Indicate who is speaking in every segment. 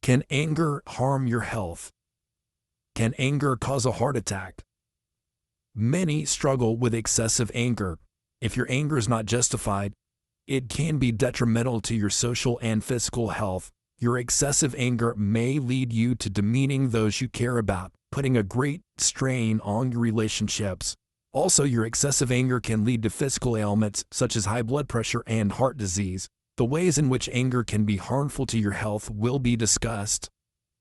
Speaker 1: Can anger harm your health? Can anger cause a heart attack? Many struggle with excessive anger. If your anger is not justified, it can be detrimental to your social and physical health. Your excessive anger may lead you to demeaning those you care about, putting a great strain on your relationships. Also, your excessive anger can lead to physical ailments such as high blood pressure and heart disease. The ways in which anger can be harmful to your health will be discussed.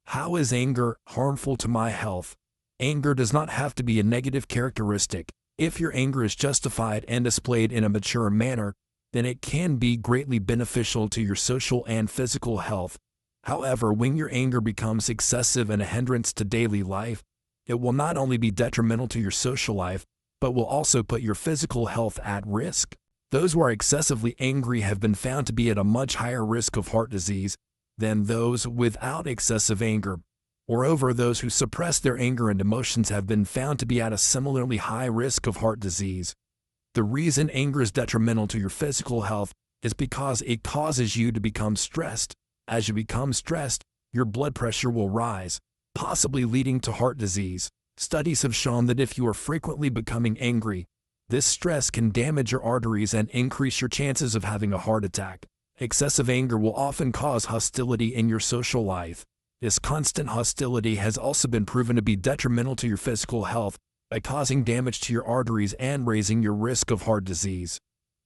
Speaker 1: How is anger harmful to my health? Anger does not have to be a negative characteristic. If your anger is justified and displayed in a mature manner, then it can be greatly beneficial to your social and physical health. However, when your anger becomes excessive and a hindrance to daily life, it will not only be detrimental to your social life, but will also put your physical health at risk. Those who are excessively angry have been found to be at a much higher risk of heart disease than those without excessive anger. Moreover, those who suppress their anger and emotions have been found to be at a similarly high risk of heart disease. The reason anger is detrimental to your physical health is because it causes you to become stressed. As you become stressed, your blood pressure will rise, possibly leading to heart disease. Studies have shown that if you are frequently becoming angry, this stress can damage your arteries and increase your chances of having a heart attack. Excessive anger will often cause hostility in your social life. This constant hostility has also been proven to be detrimental to your physical health by causing damage to your arteries and raising your risk of heart disease.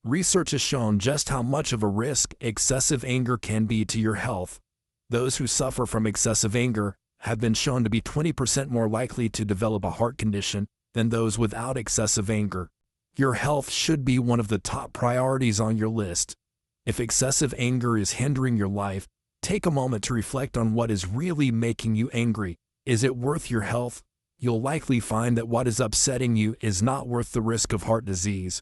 Speaker 1: Research has shown just how much of a risk excessive anger can be to your health. Those who suffer from excessive anger have been shown to be 20% more likely to develop a heart condition than those without excessive anger. Your health should be one of the top priorities on your list. If excessive anger is hindering your life, take a moment to reflect on what is really making you angry. Is it worth your health? You'll likely find that what is upsetting you is not worth the risk of heart disease.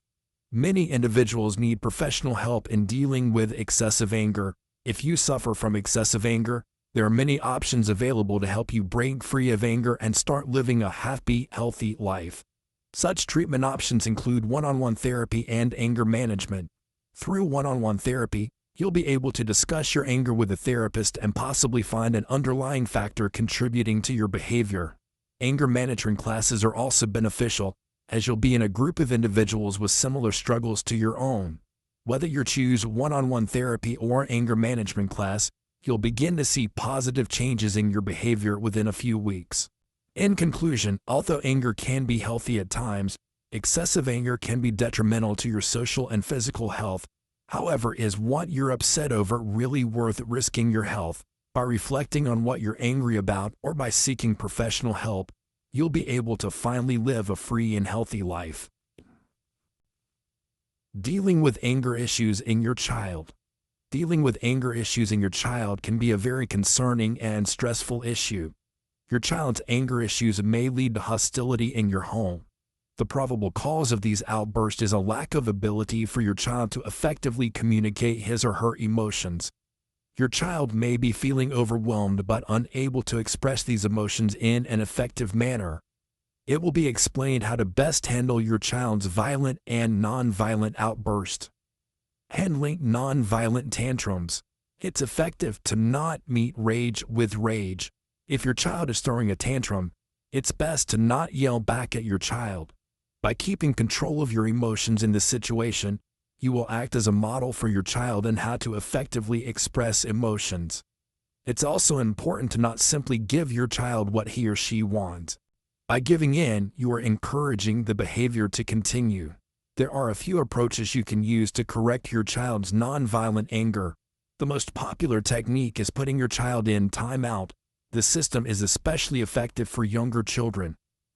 Speaker 1: Many individuals need professional help in dealing with excessive anger. If you suffer from excessive anger, there are many options available to help you break free of anger and start living a happy, healthy life. Such treatment options include one-on-one therapy and anger management. Through one-on-one therapy, you'll be able to discuss your anger with a therapist and possibly find an underlying factor contributing to your behavior. Anger management classes are also beneficial, as you'll be in a group of individuals with similar struggles to your own. Whether you choose one-on-one therapy or anger management class, you'll begin to see positive changes in your behavior within a few weeks. In conclusion, although anger can be healthy at times, excessive anger can be detrimental to your social and physical health. However, is what you're upset over really worth risking your health? By reflecting on what you're angry about or by seeking professional help, you'll be able to finally live a free and healthy life. Dealing with anger issues in your child. Dealing with anger issues in your child can be a very concerning and stressful issue. Your child's anger issues may lead to hostility in your home. The probable cause of these outbursts is a lack of ability for your child to effectively communicate his or her emotions. Your child may be feeling overwhelmed but unable to express these emotions in an effective manner. It will be explained how to best handle your child's violent and non-violent outbursts. Handling non-violent tantrums. It's effective to not meet rage with rage. If your child is throwing a tantrum, it's best to not yell back at your child. By keeping control of your emotions in this situation, you will act as a model for your child in how to effectively express emotions. It's also important to not simply give your child what he or she wants. By giving in, you are encouraging the behavior to continue. There are a few approaches you can use to correct your child's nonviolent anger. The most popular technique is putting your child in timeout. This system is especially effective for younger children.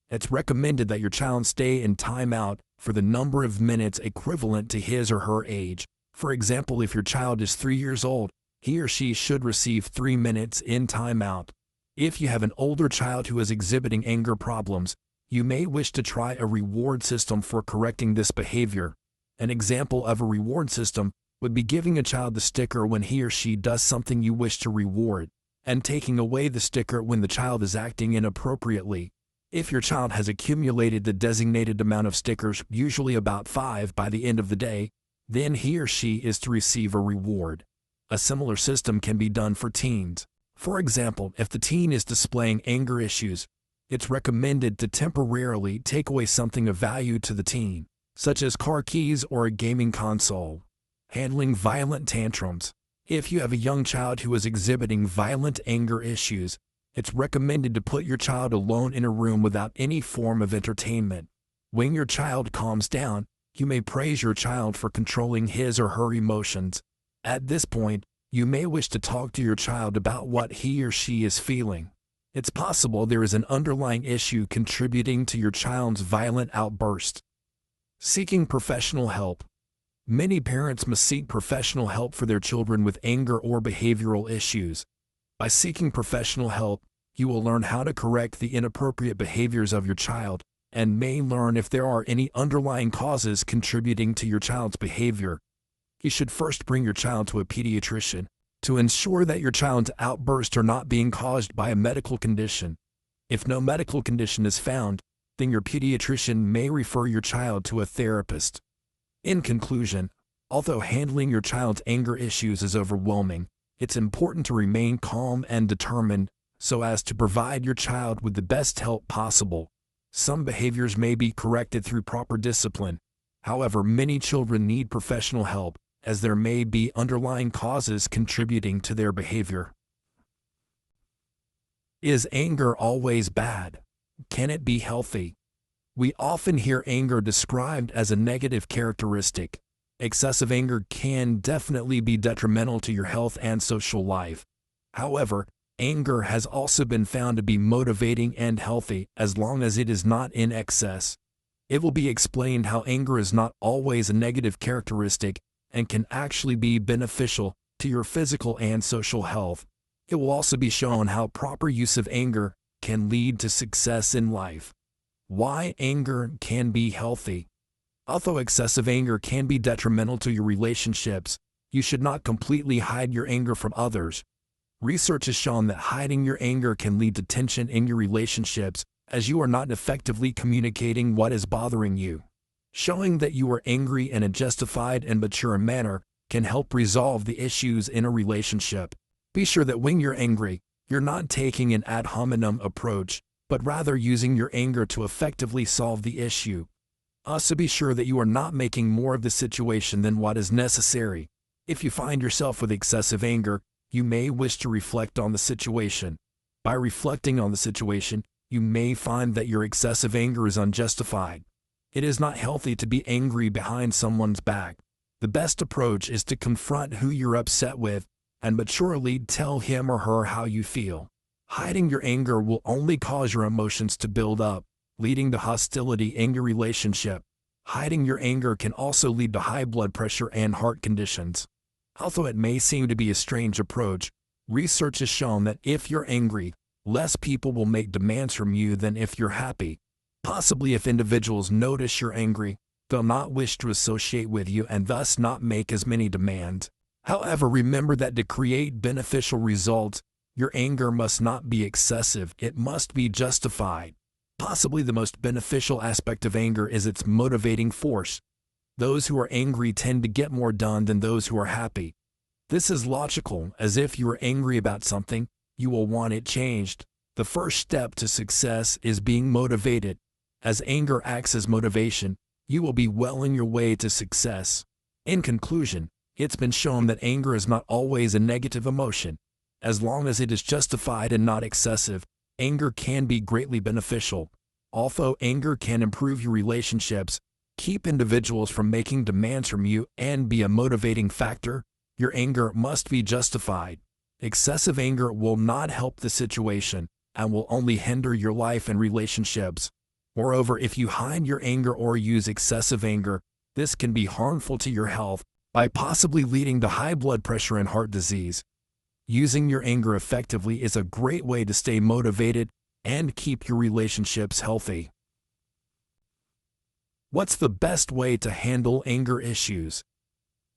Speaker 1: It's recommended that your child stay in timeout for the number of minutes equivalent to his or her age. For example, if your child is 3 years old, he or she should receive 3 minutes in timeout. If you have an older child who is exhibiting anger problems, you may wish to try a reward system for correcting this behavior. An example of a reward system would be giving a child the sticker when he or she does something you wish to reward, and taking away the sticker when the child is acting inappropriately. If your child has accumulated the designated amount of stickers, usually about 5 by the end of the day, then he or she is to receive a reward. A similar system can be done for teens. For example, if the teen is displaying anger issues, it's recommended to temporarily take away something of value to the teen, such as car keys or a gaming console. Handling violent tantrums. If you have a young child who is exhibiting violent anger issues, it's recommended to put your child alone in a room without any form of entertainment. When your child calms down, you may praise your child for controlling his or her emotions. At this point, you may wish to talk to your child about what he or she is feeling. It's possible there is an underlying issue contributing to your child's violent outburst. Seeking professional help. Many parents must seek professional help for their children with anger or behavioral issues. By seeking professional help, you will learn how to correct the inappropriate behaviors of your child and may learn if there are any underlying causes contributing to your child's behavior. You should first bring your child to a pediatrician to ensure that your child's outbursts are not being caused by a medical condition. If no medical condition is found, then your pediatrician may refer your child to a therapist. In conclusion, although handling your child's anger issues is overwhelming, it's important to remain calm and determined so as to provide your child with the best help possible. Some behaviors may be corrected through proper discipline. However, many children need professional help, as there may be underlying causes contributing to their behavior. Is anger always bad? Can it be healthy? We often hear anger described as a negative characteristic. Excessive anger can definitely be detrimental to your health and social life. However, anger has also been found to be motivating and healthy as long as it is not in excess. It will be explained how anger is not always a negative characteristic and can actually be beneficial to your physical and social health. It will also be shown how proper use of anger can lead to success in life. Why anger can be healthy. Although excessive anger can be detrimental to your relationships, you should not completely hide your anger from others. Research has shown that hiding your anger can lead to tension in your relationships, as you are not effectively communicating what is bothering you. Showing that you are angry in a justified and mature manner can help resolve the issues in a relationship. Be sure that when you're angry, you're not taking an ad hominem approach, but rather using your anger to effectively solve the issue. Also be sure that you are not making more of the situation than what is necessary. If you find yourself with excessive anger, you may wish to reflect on the situation. By reflecting on the situation, you may find that your excessive anger is unjustified. It is not healthy to be angry behind someone's back. The best approach is to confront who you're upset with and maturely tell him or her how you feel. Hiding your anger will only cause your emotions to build up, leading to hostility in your relationship. Hiding your anger can also lead to high blood pressure and heart conditions. Although it may seem to be a strange approach, research has shown that if you're angry, less people will make demands from you than if you're happy. Possibly if individuals notice you're angry, they'll not wish to associate with you and thus not make as many demands. However, remember that to create beneficial results, your anger must not be excessive, it must be justified. Possibly the most beneficial aspect of anger is its motivating force. Those who are angry tend to get more done than those who are happy. This is logical, as if you are angry about something, you will want it changed. The first step to success is being motivated. As anger acts as motivation, you will be well on your way to success. In conclusion, it's been shown that anger is not always a negative emotion. As long as it is justified and not excessive, anger can be greatly beneficial. Although anger can improve your relationships, keep individuals from making demands from you, and be a motivating factor, your anger must be justified. Excessive anger will not help the situation and will only hinder your life and relationships. Moreover, if you hide your anger or use excessive anger, this can be harmful to your health by possibly leading to high blood pressure and heart disease. Using your anger effectively is a great way to stay motivated and keep your relationships healthy. What's the best way to handle anger issues?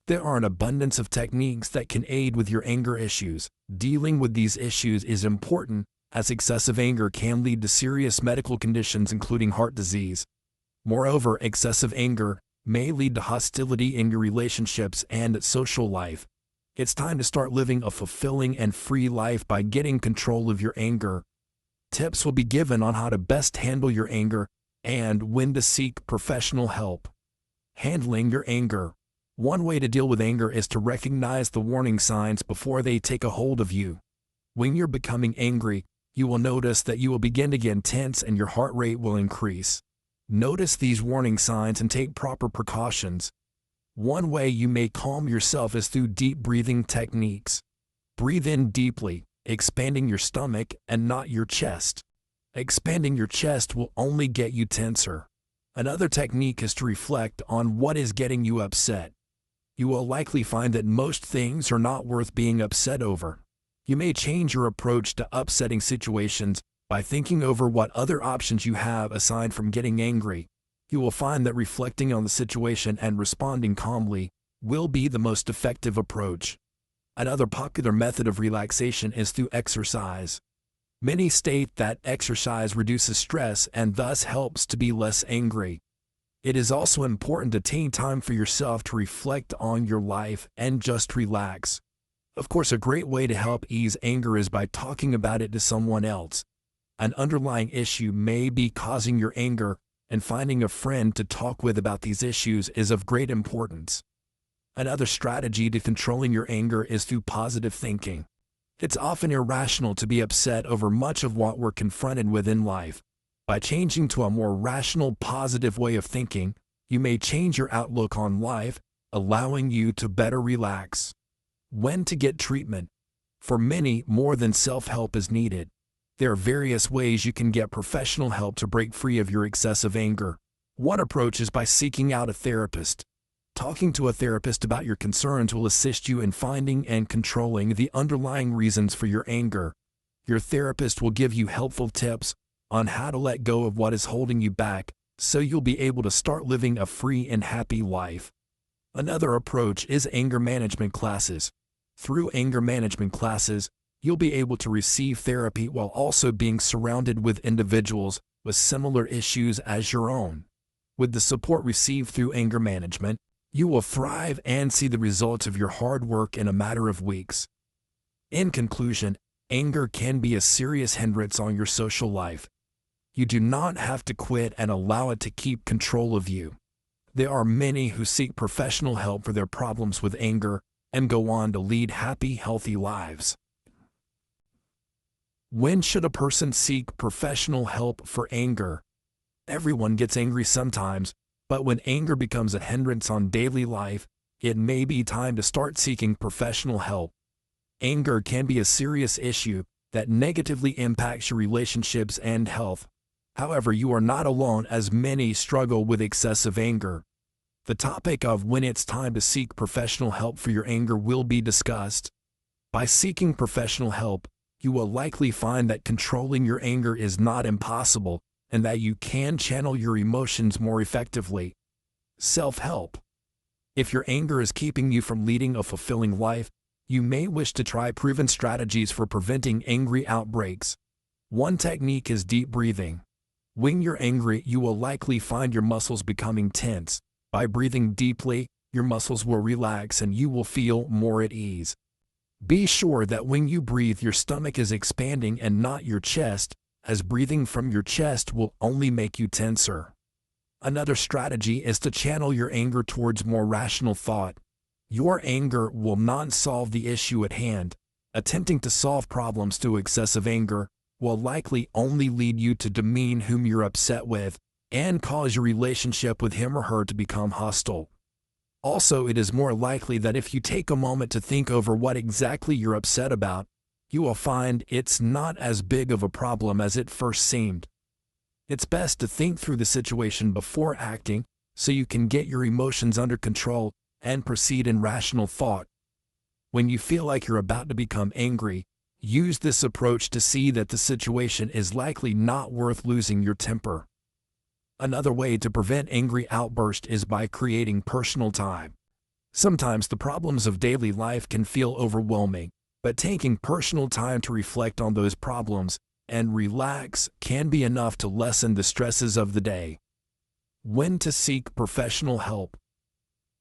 Speaker 1: There are an abundance of techniques that can aid with your anger issues. Dealing with these issues is important, as excessive anger can lead to serious medical conditions including heart disease. Moreover, excessive anger may lead to hostility in your relationships and social life. It's time to start living a fulfilling and free life by getting control of your anger. Tips will be given on how to best handle your anger and when to seek professional help. Handling your anger. One way to deal with anger is to recognize the warning signs before they take a hold of you. When you're becoming angry, you will notice that you will begin to get tense and your heart rate will increase. Notice these warning signs and take proper precautions. One way you may calm yourself is through deep breathing techniques. Breathe in deeply, expanding your stomach and not your chest. Expanding your chest will only get you tenser. Another technique is to reflect on what is getting you upset. You will likely find that most things are not worth being upset over. You may change your approach to upsetting situations by thinking over what other options you have aside from getting angry. You will find that reflecting on the situation and responding calmly will be the most effective approach. Another popular method of relaxation is through exercise. Many state that exercise reduces stress and thus helps to be less angry. It is also important to take time for yourself to reflect on your life and just relax. Of course, a great way to help ease anger is by talking about it to someone else. An underlying issue may be causing your anger, and finding a friend to talk with about these issues is of great importance. Another strategy to controlling your anger is through positive thinking. It's often irrational to be upset over much of what we're confronted with in life. By changing to a more rational, positive way of thinking, you may change your outlook on life, allowing you to better relax. When to get treatment. For many, more than self-help is needed. There are various ways you can get professional help to break free of your excessive anger. One approach is by seeking out a therapist. Talking to a therapist about your concerns will assist you in finding and controlling the underlying reasons for your anger. Your therapist will give you helpful tips on how to let go of what is holding you back, so you'll be able to start living a free and happy life. Another approach is anger management classes. Through anger management classes, you'll be able to receive therapy while also being surrounded with individuals with similar issues as your own. With the support received through anger management, you will thrive and see the results of your hard work in a matter of weeks. In conclusion, anger can be a serious hindrance on your social life. You do not have to quit and allow it to keep control of you. There are many who seek professional help for their problems with anger and go on to lead happy, healthy lives. When should a person seek professional help for anger? Everyone gets angry sometimes, but when anger becomes a hindrance on daily life, it may be time to start seeking professional help. Anger can be a serious issue that negatively impacts your relationships and health. However, you are not alone, as many struggle with excessive anger. The topic of when it's time to seek professional help for your anger will be discussed. By seeking professional help, you will likely find that controlling your anger is not impossible and that you can channel your emotions more effectively. Self-help. If your anger is keeping you from leading a fulfilling life, you may wish to try proven strategies for preventing angry outbreaks. One technique is deep breathing. When you're angry, you will likely find your muscles becoming tense. By breathing deeply, your muscles will relax and you will feel more at ease. Be sure that when you breathe, your stomach is expanding and not your chest, as breathing from your chest will only make you tenser. Another strategy is to channel your anger towards more rational thought. Your anger will not solve the issue at hand. Attempting to solve problems through excessive anger will likely only lead you to demean whom you're upset with and cause your relationship with him or her to become hostile. Also, it is more likely that if you take a moment to think over what exactly you're upset about, you will find it's not as big of a problem as it first seemed. It's best to think through the situation before acting so you can get your emotions under control and proceed in rational thought. When you feel like you're about to become angry, use this approach to see that the situation is likely not worth losing your temper. Another way to prevent angry outbursts is by creating personal time. Sometimes the problems of daily life can feel overwhelming, but taking personal time to reflect on those problems and relax can be enough to lessen the stresses of the day. When to seek professional help.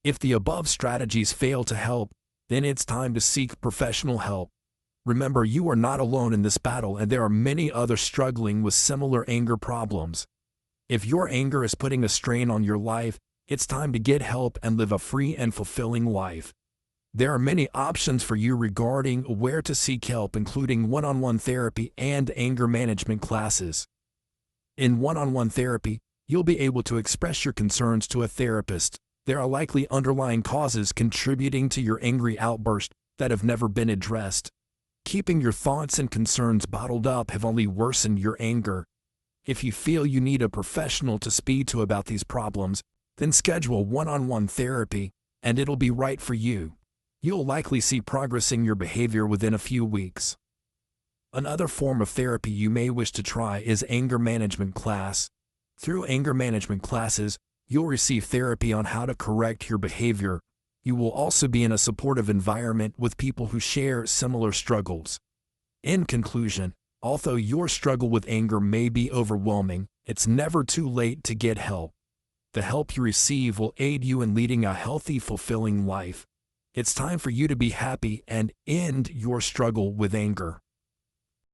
Speaker 1: If the above strategies fail to help, then it's time to seek professional help. Remember, you are not alone in this battle, and there are many others struggling with similar anger problems. If your anger is putting a strain on your life, it's time to get help and live a free and fulfilling life. There are many options for you regarding where to seek help, including one-on-one therapy and anger management classes. In one-on-one therapy, you'll be able to express your concerns to a therapist. There are likely underlying causes contributing to your angry outburst that have never been addressed. Keeping your thoughts and concerns bottled up have only worsened your anger. If you feel you need a professional to speak to about these problems, then schedule one-on-one therapy, and it'll be right for you. You'll likely see progress in your behavior within a few weeks. Another form of therapy you may wish to try is anger management class. Through anger management classes, you'll receive therapy on how to correct your behavior. You will also be in a supportive environment with people who share similar struggles. In conclusion, although your struggle with anger may be overwhelming, it's never too late to get help. The help you receive will aid you in leading a healthy, fulfilling life. It's time for you to be happy and end your struggle with anger.